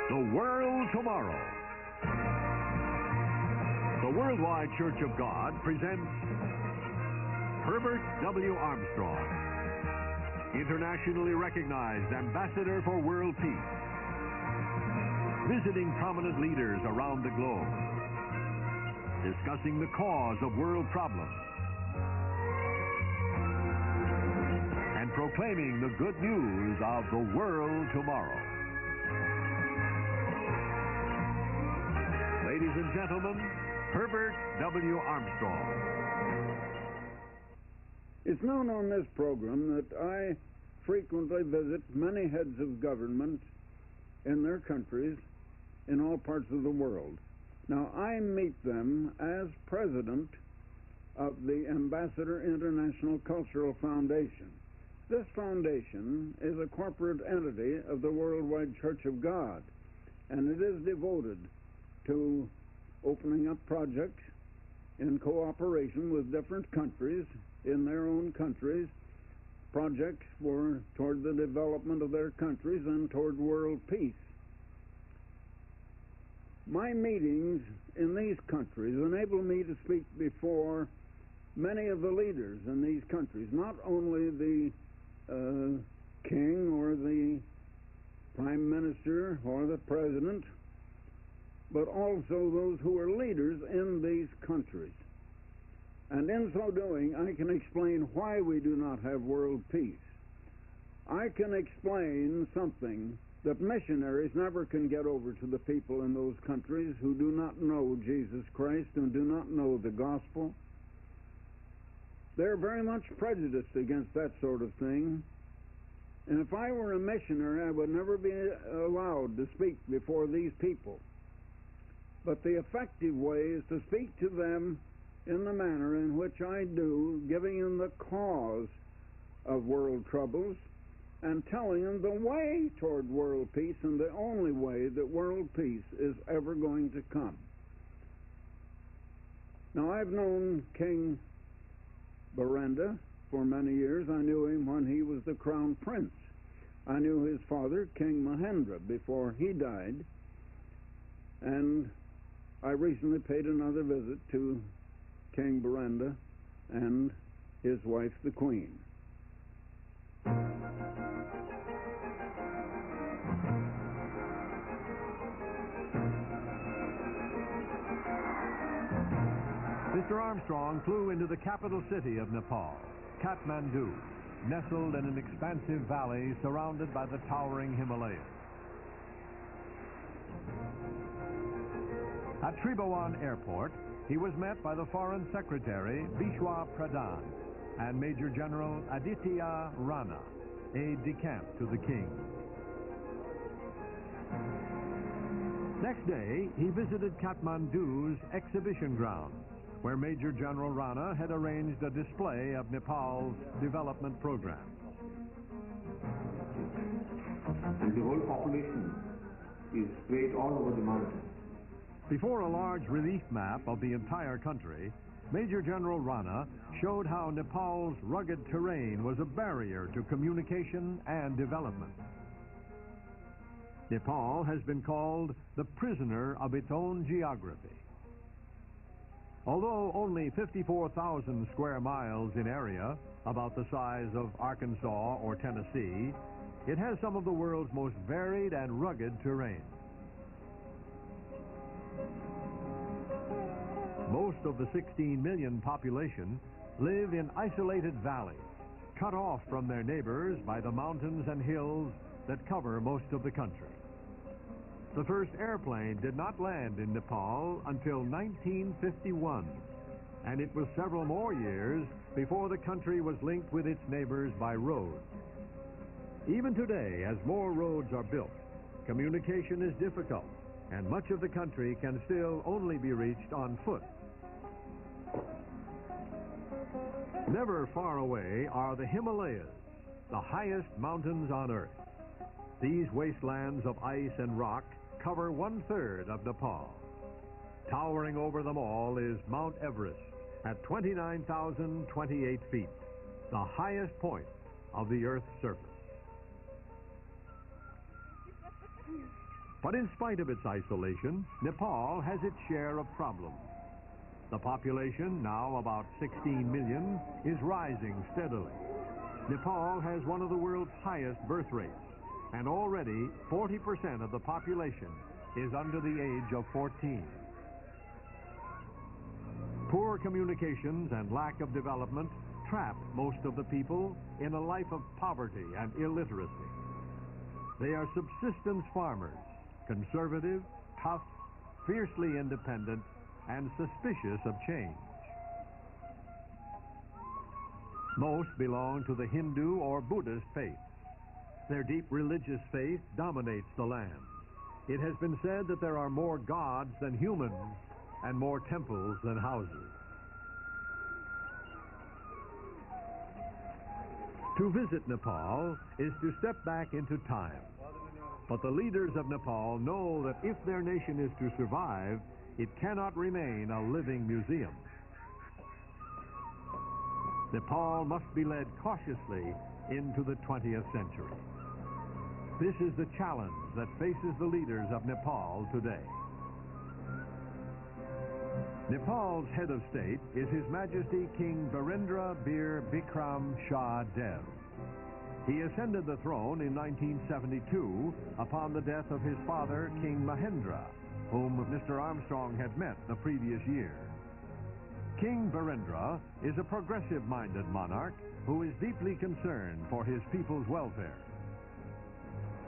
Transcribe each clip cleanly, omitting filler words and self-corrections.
The World Tomorrow. The Worldwide Church of God presents Herbert W. Armstrong, internationally recognized ambassador for world peace, visiting prominent leaders around the globe, discussing the cause of world problems, and proclaiming the good news of the world tomorrow. Ladies and gentlemen, Herbert W. Armstrong. It's known on this program that I frequently visit many heads of government in their countries in all parts of the world. Now, I meet them as president of the Ambassador International Cultural Foundation. This foundation is a corporate entity of the Worldwide Church of God, and it is devoted to opening up projects in cooperation with different countries in their own countries, projects toward the development of their countries and toward world peace. My meetings in these countries enable me to speak before many of the leaders in these countries, not only the king or the prime minister or the president, but also those who are leaders in these countries. And in so doing, I can explain why we do not have world peace. I can explain something that missionaries never can get over to the people in those countries who do not know Jesus Christ and do not know the gospel. They're very much prejudiced against that sort of thing. And if I were a missionary, I would never be allowed to speak before these people. But the effective way is to speak to them in the manner in which I do, giving them the cause of world troubles and telling them the way toward world peace and the only way that world peace is ever going to come. Now, I've known King Barenda for many years. I knew him when he was the crown prince. I knew his father, King Mahendra, before he died. And I recently paid another visit to King Barenda and his wife, the Queen. Mr. Armstrong flew into the capital city of Nepal, Kathmandu, nestled in an expansive valley surrounded by the towering Himalayas. At Tribhuvan Airport, he was met by the Foreign Secretary Vishwa Pradhan and Major General Aditya Rana, aide-de-camp to the king. Next day, he visited Kathmandu's exhibition grounds, where Major General Rana had arranged a display of Nepal's development program. And the whole population is spread all over the mountains. Before a large relief map of the entire country, Major General Rana showed how Nepal's rugged terrain was a barrier to communication and development. Nepal has been called the prisoner of its own geography. Although only 54,000 square miles in area, about the size of Arkansas or Tennessee, it has some of the world's most varied and rugged terrain. Most of the 16 million population live in isolated valleys, cut off from their neighbors by the mountains and hills that cover most of the country. The first airplane did not land in Nepal until 1951, and it was several more years before the country was linked with its neighbors by road. Even today, as more roads are built, communication is difficult, and much of the country can still only be reached on foot. Never far away are the Himalayas, the highest mountains on Earth. These wastelands of ice and rock cover 1/3 of Nepal. Towering over them all is Mount Everest at 29,028 feet, the highest point of the Earth's surface. But in spite of its isolation, Nepal has its share of problems. The population, now about 16 million, is rising steadily. Nepal has one of the world's highest birth rates, and already 40% of the population is under the age of 14. Poor communications and lack of development trap most of the people in a life of poverty and illiteracy. They are subsistence farmers, conservative, tough, fiercely independent, and suspicious of change. Most belong to the Hindu or Buddhist faith. Their deep religious faith dominates the land. It has been said that there are more gods than humans and more temples than houses. To visit Nepal is to step back into time. But the leaders of Nepal know that if their nation is to survive, it cannot remain a living museum. Nepal must be led cautiously into the 20th century. This is the challenge that faces the leaders of Nepal today. Nepal's head of state is His Majesty King Birendra Bir Bikram Shah Dev. He ascended the throne in 1972 upon the death of his father, King Mahendra, whom Mr. Armstrong had met the previous year. King Birendra is a progressive-minded monarch who is deeply concerned for his people's welfare.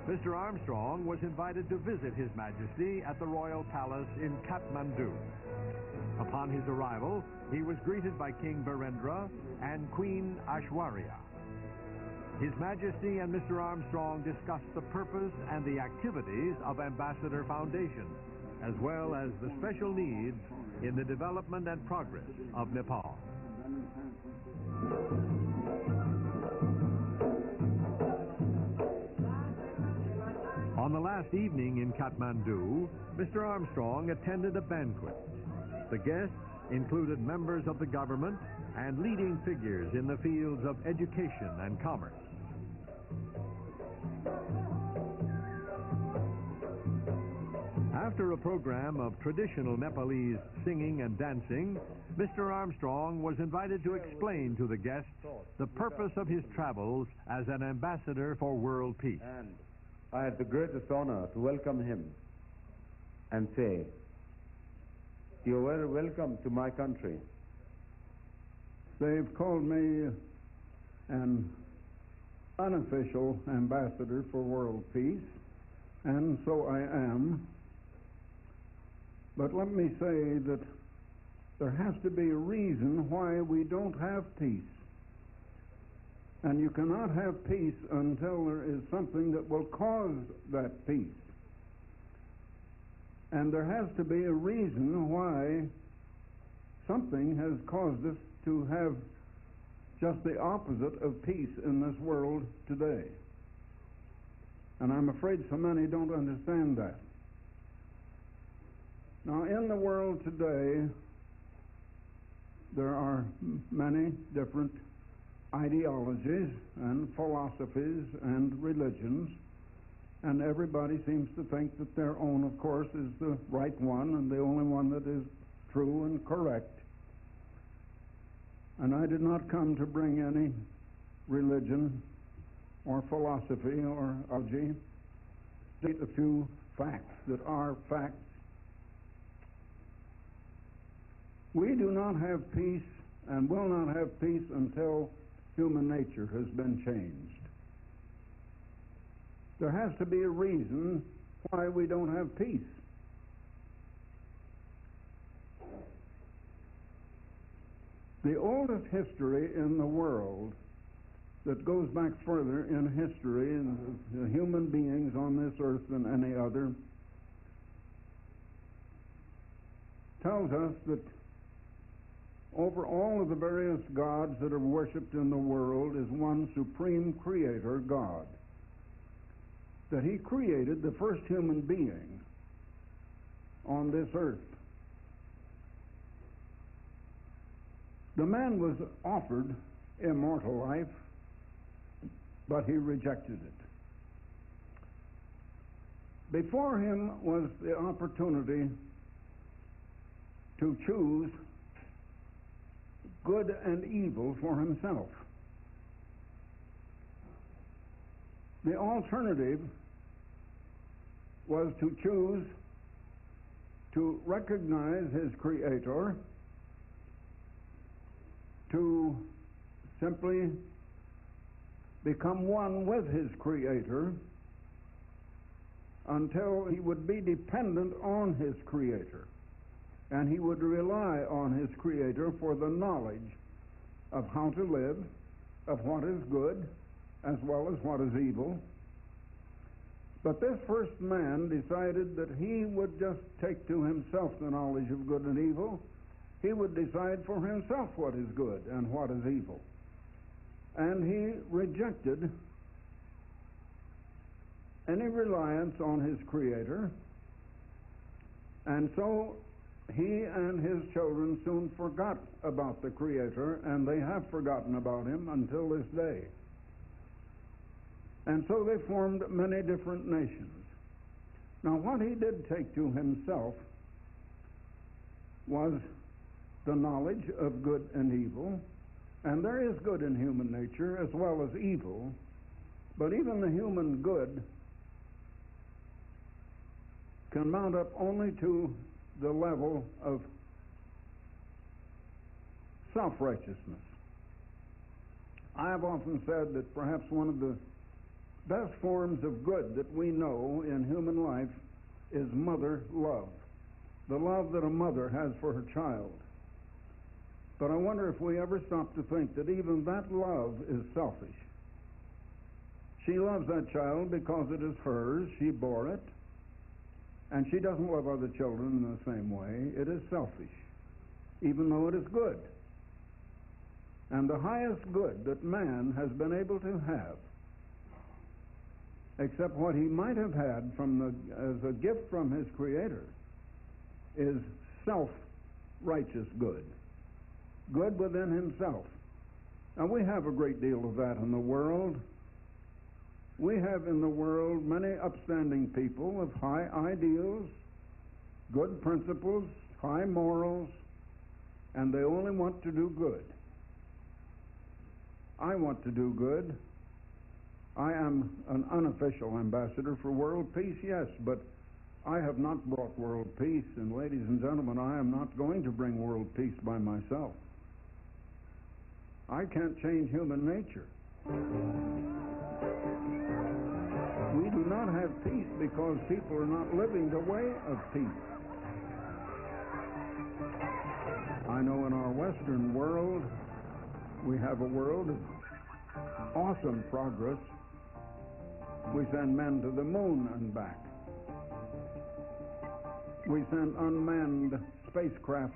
Mr. Armstrong was invited to visit His Majesty at the Royal Palace in Kathmandu. Upon his arrival, he was greeted by King Birendra and Queen Aishwarya. His Majesty and Mr. Armstrong discussed the purpose and the activities of Ambassador Foundation, as well as the special needs in the development and progress of Nepal. On the last evening in Kathmandu, Mr. Armstrong attended a banquet. The guests included members of the government and leading figures in the fields of education and commerce. After a program of traditional Nepalese singing and dancing, Mr. Armstrong was invited to explain to the guests the purpose of his travels as an ambassador for world peace. And I had the greatest honor to welcome him and say, "You're very welcome to my country." They've called me an unofficial ambassador for world peace, and so I am. But let me say that there has to be a reason why we don't have peace. And you cannot have peace until there is something that will cause that peace. And there has to be a reason why something has caused us to have just the opposite of peace in this world today. And I'm afraid so many don't understand that. Now, in the world today, there are many different ideologies and philosophies and religions, and everybody seems to think that their own, of course, is the right one and the only one that is true and correct. And I did not come to bring any religion or philosophy or ideology, state a few facts that are facts. We do not have peace and will not have peace until human nature has been changed. There has to be a reason why we don't have peace. The oldest history in the world that goes back further in history and the human beings on this earth than any other tells us that over all of the various gods that are worshipped in the world is one supreme creator God. That he created the first human being on this earth. The man was offered immortal life, but he rejected it. Before him was the opportunity to choose good and evil for himself. The alternative was to choose to recognize his Creator, to simply become one with his Creator until he would be dependent on his Creator, and he would rely on his Creator for the knowledge of how to live, of what is good as well as what is evil. But this first man decided that he would just take to himself the knowledge of good and evil. He would decide for himself what is good and what is evil. And he rejected any reliance on his Creator, and so he and his children soon forgot about the Creator, and they have forgotten about him until this day. And so they formed many different nations. Now, what he did take to himself was the knowledge of good and evil, and there is good in human nature as well as evil, but even the human good can mount up only to the level of self-righteousness. I have often said that perhaps one of the best forms of good that we know in human life is mother love, the love that a mother has for her child. But I wonder if we ever stop to think that even that love is selfish. She loves that child because it is hers, she bore it, and she doesn't love other children in the same way. It is selfish, even though it is good. And the highest good that man has been able to have, except what he might have had as a gift from his Creator, is self-righteous good, good within himself. Now, we have a great deal of that in the world. We have in the world many upstanding people of high ideals, good principles, high morals, and they only want to do good. I want to do good. I am an unofficial ambassador for world peace, yes, but I have not brought world peace, and ladies and gentlemen, I am not going to bring world peace by myself. I can't change human nature. We do not have peace because people are not living the way of peace. I know in our Western world, we have a world of awesome progress. We send men to the moon and back. We send unmanned spacecraft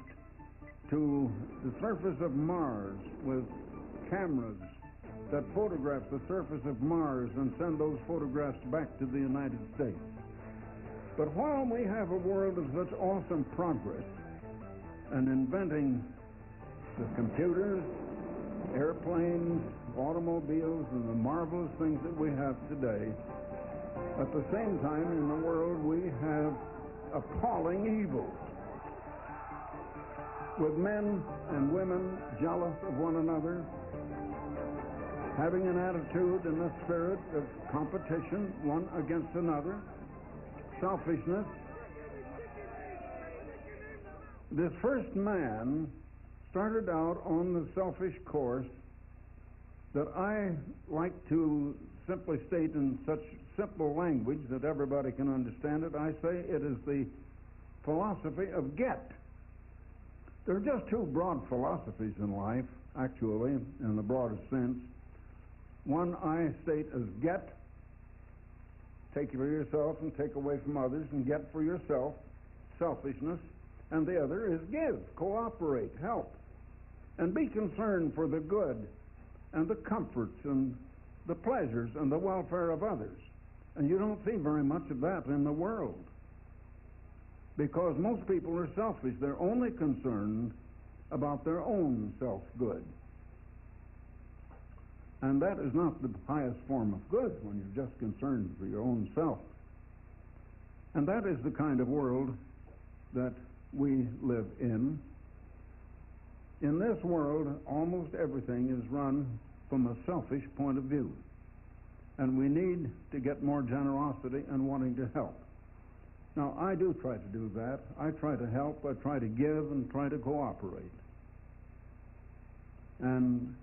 to the surface of Mars with cameras that photograph the surface of Mars and send those photographs back to the United States. But while we have a world of such awesome progress and inventing the computers, airplanes, automobiles, and the marvelous things that we have today, at the same time in the world we have appalling evil, with men and women jealous of one another, having an attitude and a spirit of competition one against another, selfishness. This first man started out on the selfish course that I like to simply state in such simple language that everybody can understand it. I say it is the philosophy of get. There are just two broad philosophies in life, actually, in the broadest sense. One I state as get, take for yourself and take away from others, and get for yourself, selfishness. And the other is give, cooperate, help, and be concerned for the good and the comforts and the pleasures and the welfare of others. And you don't see very much of that in the world, because most people are selfish. They're only concerned about their own self-good. And that is not the highest form of good, when you're just concerned for your own self. And that is the kind of world that we live in. In this world, almost everything is run from a selfish point of view. And we need to get more generosity and wanting to help. Now, I do try to do that. I try to help, I try to give, and try to cooperate. And,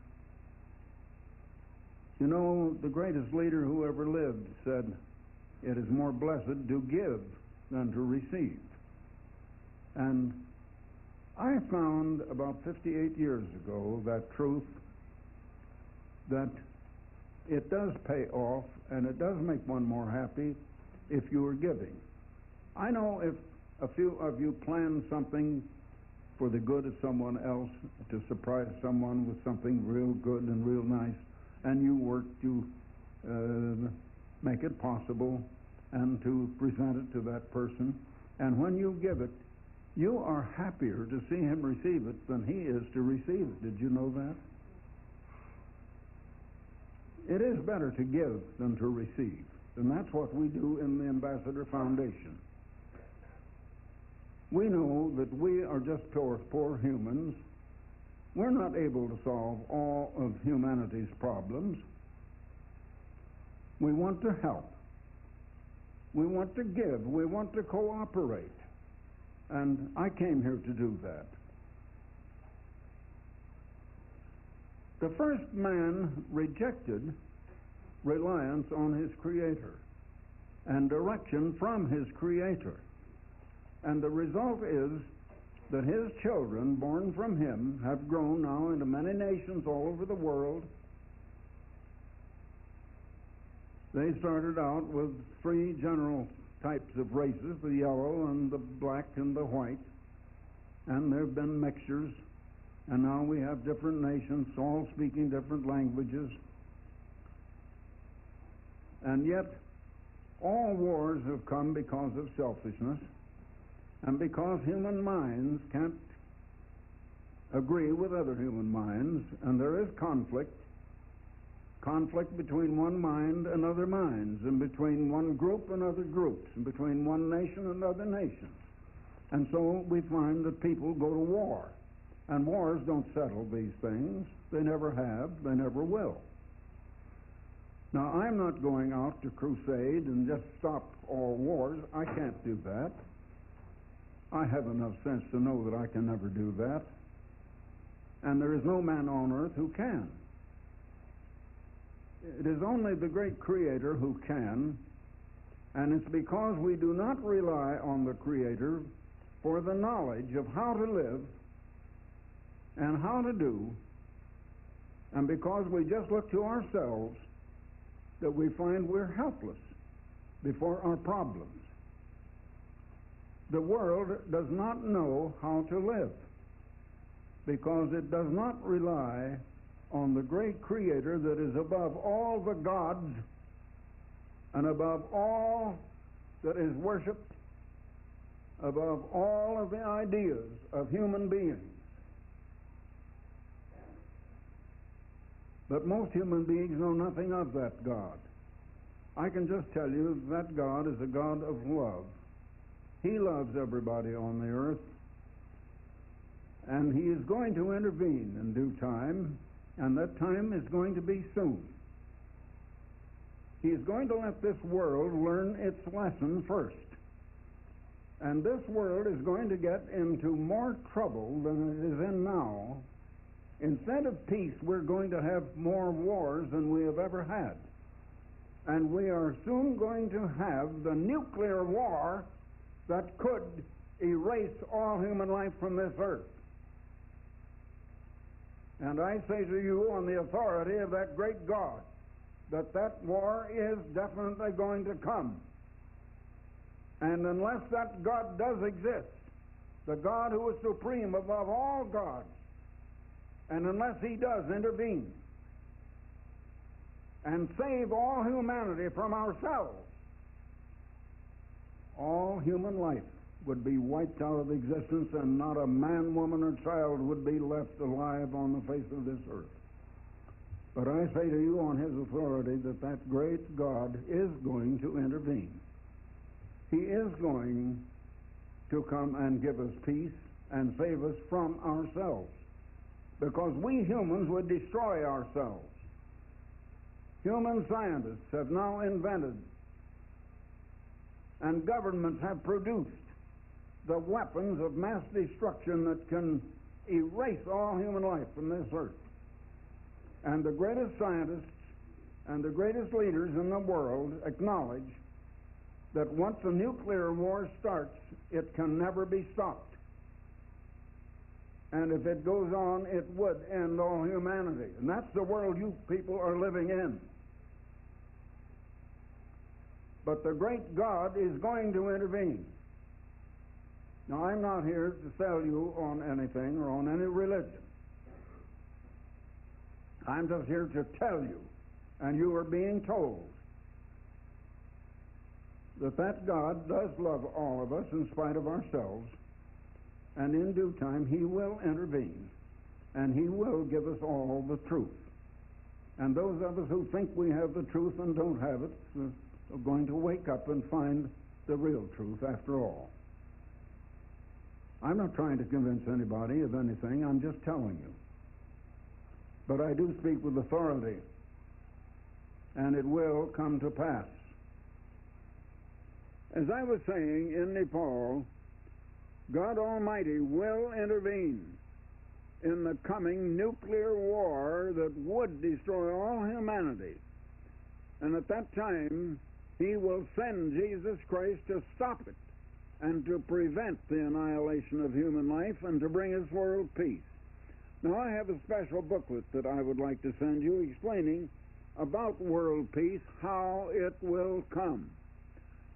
you know, the greatest leader who ever lived said, "It is more blessed to give than to receive." And I found about 58 years ago that truth, that it does pay off and it does make one more happy if you are giving. I know if a few of you plan something for the good of someone else, to surprise someone with something real good and real nice, and you work to make it possible and to present it to that person, and when you give it, you are happier to see him receive it than he is to receive it. Did you know that? It is better to give than to receive, and that's what we do in the Ambassador Foundation. We know that we are just poor humans. We're not able to solve all of humanity's problems. We want to help. We want to give. We want to cooperate. And I came here to do that. The first man rejected reliance on his Creator and direction from his Creator. And the result is that his children, born from him, have grown now into many nations all over the world. They started out with three general types of races, the yellow and the black and the white, and there have been mixtures, and now we have different nations all speaking different languages. And yet all wars have come because of selfishness and because human minds can't agree with other human minds, and there is conflict between one mind and other minds, and between one group and other groups, and between one nation and other nations. And so we find that people go to war, and wars don't settle these things. They never have, they never will. Now, I'm not going out to crusade and just stop all wars. I can't do that. I have enough sense to know that I can never do that. And there is no man on earth who can. It is only the great Creator who can, and it's because we do not rely on the Creator for the knowledge of how to live and how to do, and because we just look to ourselves, that we find we're helpless before our problems. The world does not know how to live because it does not rely on the great Creator that is above all the gods and above all that is worshipped, above all of the ideas of human beings. But most human beings know nothing of that God. I can just tell you that God is a God of love. He loves everybody on the earth, and He is going to intervene in due time, and that time is going to be soon. He is going to let this world learn its lesson first. And this world is going to get into more trouble than it is in now. Instead of peace, we're going to have more wars than we have ever had. And we are soon going to have the nuclear war that could erase all human life from this earth. And I say to you on the authority of that great God that that war is definitely going to come. And unless that God does exist, the God who is supreme above all gods, and unless He does intervene and save all humanity from ourselves, all human life would be wiped out of existence, and not a man, woman, or child would be left alive on the face of this earth. But I say to you on His authority that that great God is going to intervene. He is going to come and give us peace and save us from ourselves, because we humans would destroy ourselves. Human scientists have now invented, and governments have produced, the weapons of mass destruction that can erase all human life from this earth. And the greatest scientists and the greatest leaders in the world acknowledge that once a nuclear war starts, it can never be stopped. And if it goes on, it would end all humanity. And that's the world you people are living in. But the great God is going to intervene. Now, I'm not here to sell you on anything or on any religion. I'm just here to tell you, and you are being told, that God does love all of us in spite of ourselves, and in due time He will intervene, and He will give us all the truth. And those of us who think we have the truth and don't have it are going to wake up and find the real truth after all. I'm not trying to convince anybody of anything, I'm just telling you. But I do speak with authority, and it will come to pass. As I was saying, in Nepal, God Almighty will intervene in the coming nuclear war that would destroy all humanity. And at that time, He will send Jesus Christ to stop it and to prevent the annihilation of human life and to bring us world peace. Now, I have a special booklet that I would like to send you explaining about world peace, how it will come,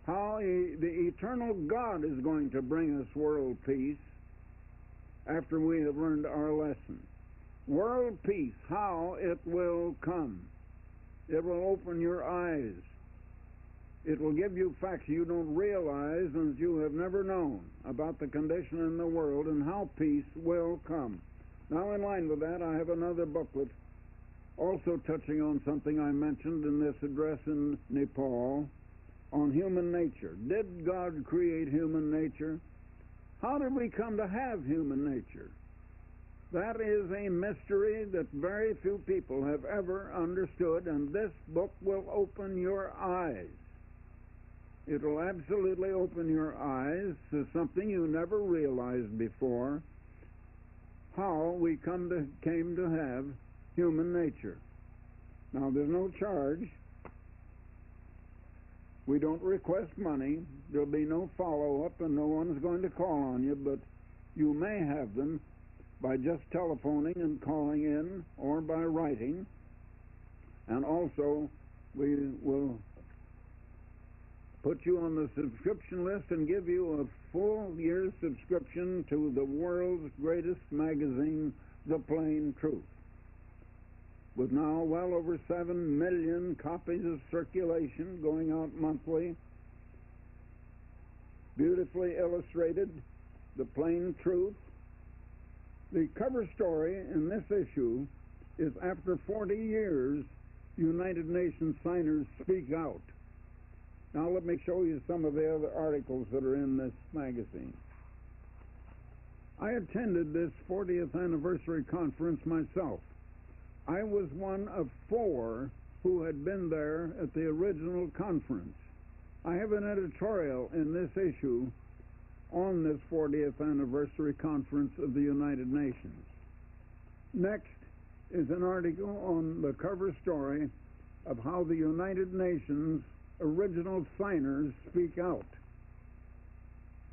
how the eternal God is going to bring us world peace after we have learned our lesson. World peace, how it will come. It will open your eyes. It will give you facts you don't realize and you have never known about the condition in the world and how peace will come. Now, in line with that, I have another booklet also touching on something I mentioned in this address in Nepal, on human nature. Did God create human nature? How did we come to have human nature? That is a mystery that very few people have ever understood, and this book will open your eyes. It will absolutely open your eyes to something you never realized before, how we came to have human nature. Now, there's no charge. We don't request money. There'll be no follow-up, and no one's going to call on you, but you may have them by just telephoning and calling in or by writing. And also, we will put you on the subscription list and give you a full year's subscription to the world's greatest magazine, The Plain Truth, with now well over 7 million copies of circulation going out monthly, beautifully illustrated, The Plain Truth. The cover story in this issue is, after 40 years, United Nations signers speak out. Now let me show you some of the other articles that are in this magazine. I attended this 40th anniversary conference myself. I was one of 4 who had been there at the original conference. I have an editorial in this issue on this 40th anniversary conference of the United Nations. Next is an article on the cover story of how the United Nations original signers speak out.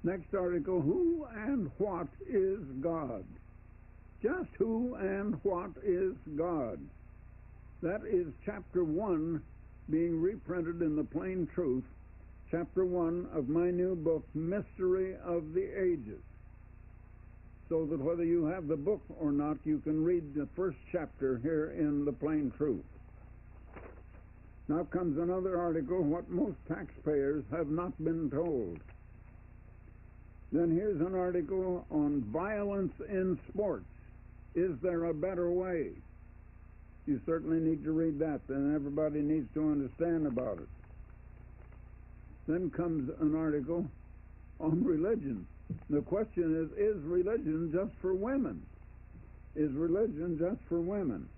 Next article, Who and What is God? Just who and what is God? That is Chapter 1 being reprinted in The Plain Truth, Chapter 1 of my new book, Mystery of the Ages. So that whether you have the book or not, you can read the first chapter here in The Plain Truth. Now comes another article, What Most Taxpayers Have Not Been Told. Then here's an article on violence in sports. Is there a better way? You certainly need to read that, then everybody needs to understand about it. Then comes an article on religion. The question is religion just for women? Is religion just for women?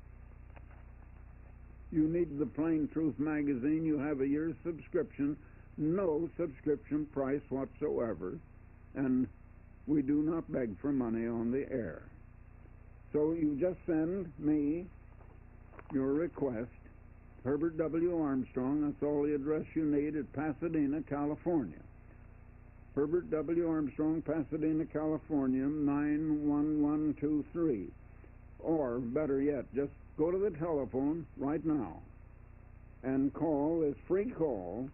You need the Plain Truth magazine. You have a year's subscription, no subscription price whatsoever, and we do not beg for money on the air. So you just send me your request, Herbert W. Armstrong. That's all the address you need at Pasadena, California. Herbert W. Armstrong, Pasadena, California, 91123. Or, better yet, just go to the telephone right now and call this free call,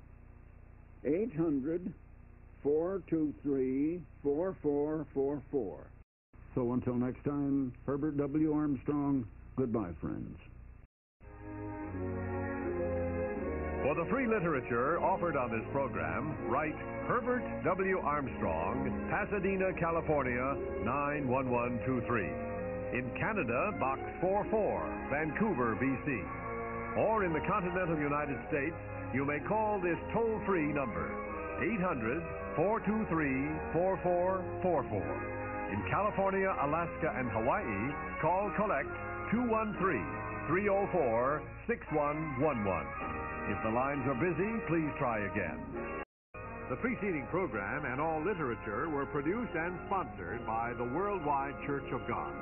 800-423-4444. So until next time, Herbert W. Armstrong, goodbye, friends. For the free literature offered on this program, write Herbert W. Armstrong, Pasadena, California, 91123. In Canada, Box 44, Vancouver, BC. Or in the continental United States, you may call this toll-free number, 800-423-4444. In California, Alaska, and Hawaii, call Collect 213-304-6111. If the lines are busy, please try again. The preceding program and all literature were produced and sponsored by the Worldwide Church of God.